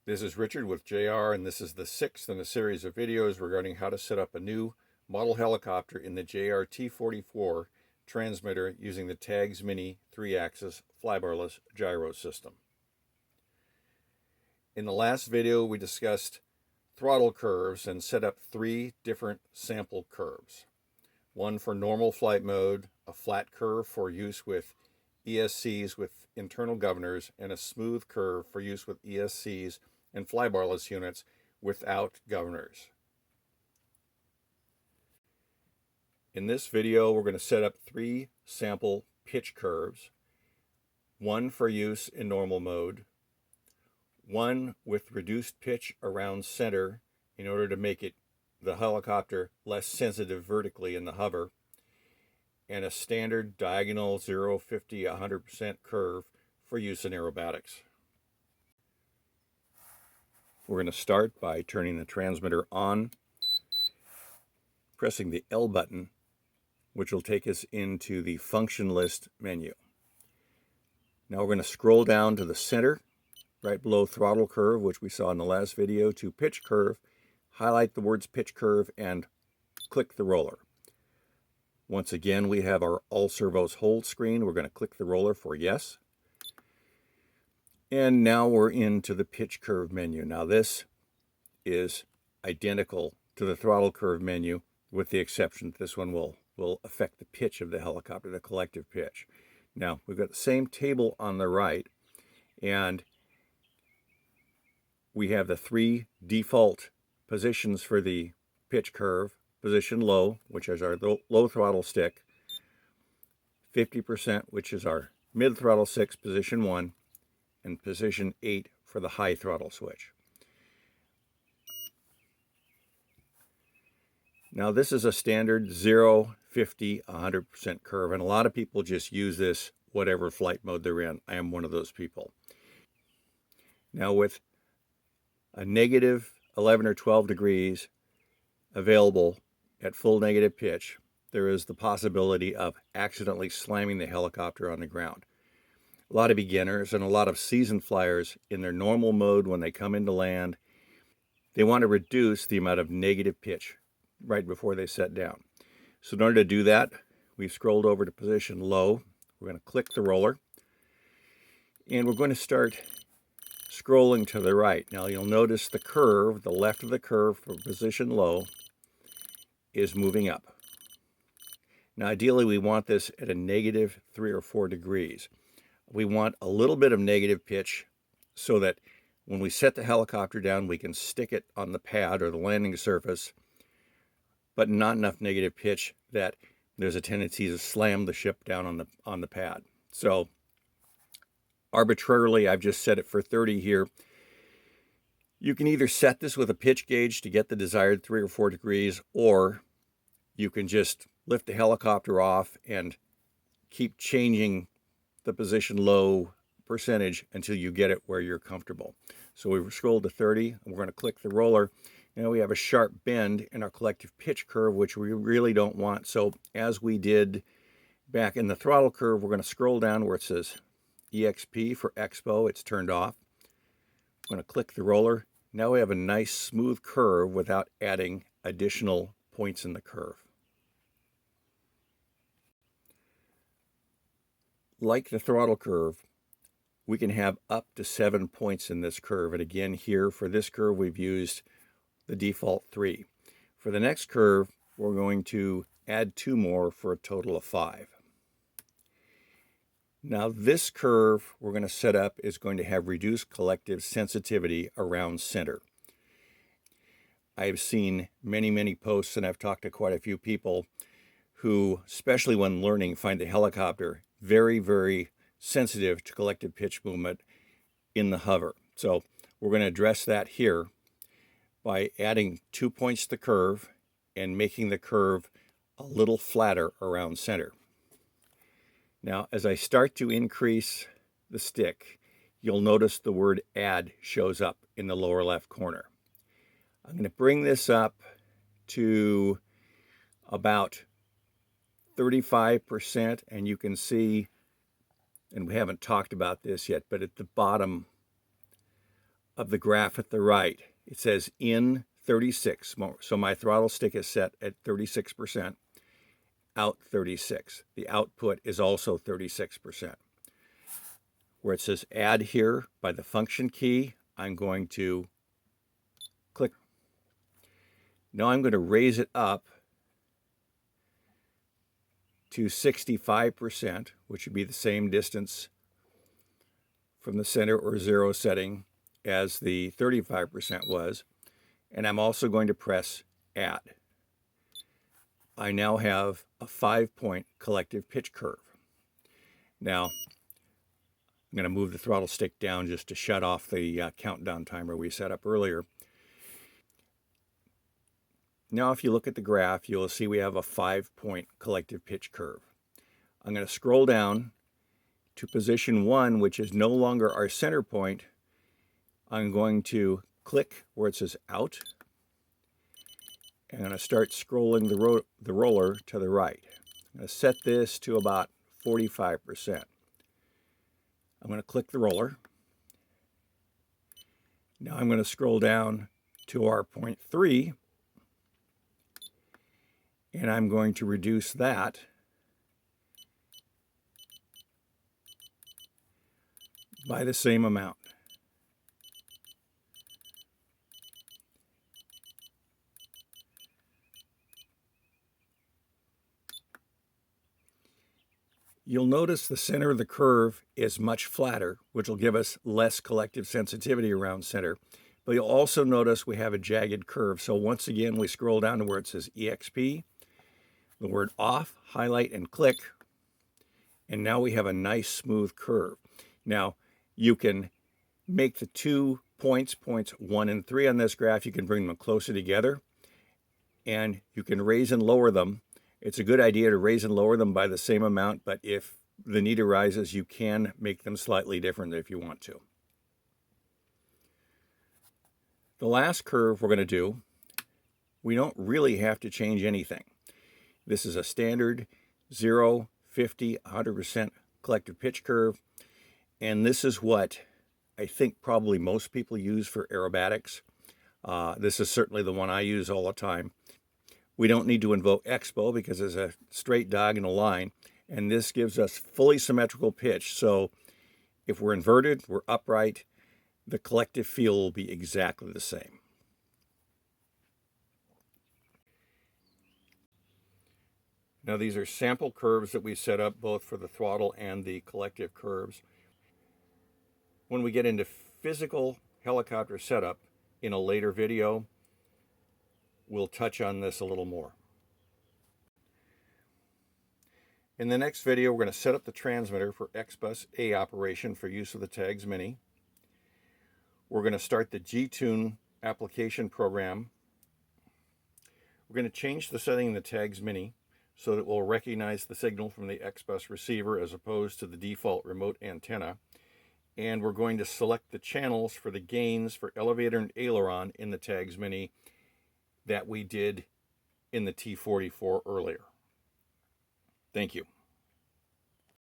This is Richard with JR, and this is the sixth in a series of videos regarding how to set up a new model helicopter in the JR T44 transmitter using the TAGS Mini 3-axis flybarless gyro system. In the last video, we discussed throttle curves and set up 3 different sample curves. One for normal flight mode, a flat curve for use with ESCs with internal governors, and a smooth curve for use with ESCs and flybarless units without governors. In this video, we're going to set up 3 sample pitch curves, one for use in normal mode, one with reduced pitch around center in order to make the helicopter less sensitive vertically in the hover, and a standard diagonal 0, 50, 100% curve for use in aerobatics. We're going to start by turning the transmitter on, pressing the L button, which will take us into the function list menu. Now we're going to scroll down to the center, right below throttle curve, which we saw in the last video, to pitch curve, highlight the words pitch curve, and click the roller. Once again, we have our all servos hold screen. We're going to click the roller for yes. And now we're into the pitch curve menu. Now this is identical to the throttle curve menu, with the exception that this one will affect the pitch of the helicopter, the collective pitch. Now we've got the same table on the right, and we have the 3 default positions for the pitch curve. Position low, which is our low throttle stick, 50%, which is our mid throttle 6, position 1, and position 8 for the high throttle switch. Now this is a standard 0, 50, 100% curve, and a lot of people just use this whatever flight mode they're in. I am one of those people. Now with a negative 11 or 12 degrees available at full negative pitch, there is the possibility of accidentally slamming the helicopter on the ground. A lot of beginners and a lot of seasoned flyers in their normal mode when they come into land, they want to reduce the amount of negative pitch right before they set down. So in order to do that, we've scrolled over to position low. We're going to click the roller, and we're going to start scrolling to the right. Now you'll notice the curve, the left of the curve for position low, is moving up. Now ideally we want this at a negative 3 or 4 degrees. We want a little bit of negative pitch so that when we set the helicopter down, we can stick it on the pad or the landing surface, but not enough negative pitch that there's a tendency to slam the ship down on the pad. So arbitrarily, I've just set it for 30 here. You can either set this with a pitch gauge to get the desired 3 or 4 degrees, or you can just lift the helicopter off and keep changing the position low percentage until you get it where you're comfortable. So we've scrolled to 30, and we're going to click the roller. Now we have a sharp bend in our collective pitch curve, which we really don't want. So as we did back in the throttle curve, we're going to scroll down where it says EXP for Expo. It's turned off. I'm going to click the roller. Now we have a nice smooth curve without adding additional points in the curve. Like the throttle curve, we can have up to 7 points in this curve. And again, here for this curve, we've used the default 3. For the next curve, we're going to add 2 more for a total of 5. Now this curve we're going to set up is going to have reduced collective sensitivity around center. I've seen many posts, and I've talked to quite a few people who, especially when learning, find the helicopter very sensitive to collective pitch movement in the hover. So we're going to address that here by adding 2 points to the curve and making the curve a little flatter around center. Now, as I start to increase the stick, you'll notice the word add shows up in the lower left corner. I'm going to bring this up to about 35%, and you can see, and we haven't talked about this yet, but at the bottom of the graph at the right, it says in 36. So my throttle stick is set at 36%, out 36. The output is also 36%. Where it says add here by the function key, I'm going to click. Now I'm going to raise it up to 65%, which would be the same distance from the center or zero setting as the 35% was. And I'm also going to press add. I now have a 5-point collective pitch curve. Now, I'm going to move the throttle stick down just to shut off the countdown timer we set up earlier. Now, if you look at the graph, you'll see we have a 5-point collective pitch curve. I'm going to scroll down to position 1, which is no longer our center point. I'm going to click where it says out. I'm going to start scrolling the roller to the right. I'm going to set this to about 45%. I'm going to click the roller. Now I'm going to scroll down to our point 3, and I'm going to reduce that by the same amount. You'll notice the center of the curve is much flatter, which will give us less collective sensitivity around center. But you'll also notice we have a jagged curve. So once again, we scroll down to where it says EXP, the word off, highlight, and click. And now we have a nice smooth curve. Now, you can make the 2 points 1 and 3 on this graph, you can bring them closer together, and you can raise and lower them. It's a good idea to raise and lower them by the same amount, but if the need arises, you can make them slightly different if you want to. The last curve we're going to do, we don't really have to change anything. This is a standard 0, 50, 100% collective pitch curve, and this is what I think probably most people use for aerobatics. This is certainly the one I use all the time. We don't need to invoke expo because there's a straight diagonal line, and this gives us fully symmetrical pitch. So if we're inverted, we're upright, the collective feel will be exactly the same. Now these are sample curves that we set up both for the throttle and the collective curves. When we get into physical helicopter setup in a later video, we'll touch on this a little more. In the next video, we're going to set up the transmitter for XBus A operation for use of the Tags Mini. We're going to start the G-Tune application program. We're going to change the setting in the Tags Mini so that it will recognize the signal from the XBus receiver as opposed to the default remote antenna. And we're going to select the channels for the gains for elevator and aileron in the Tags Mini that we did in the T44 earlier. Thank you.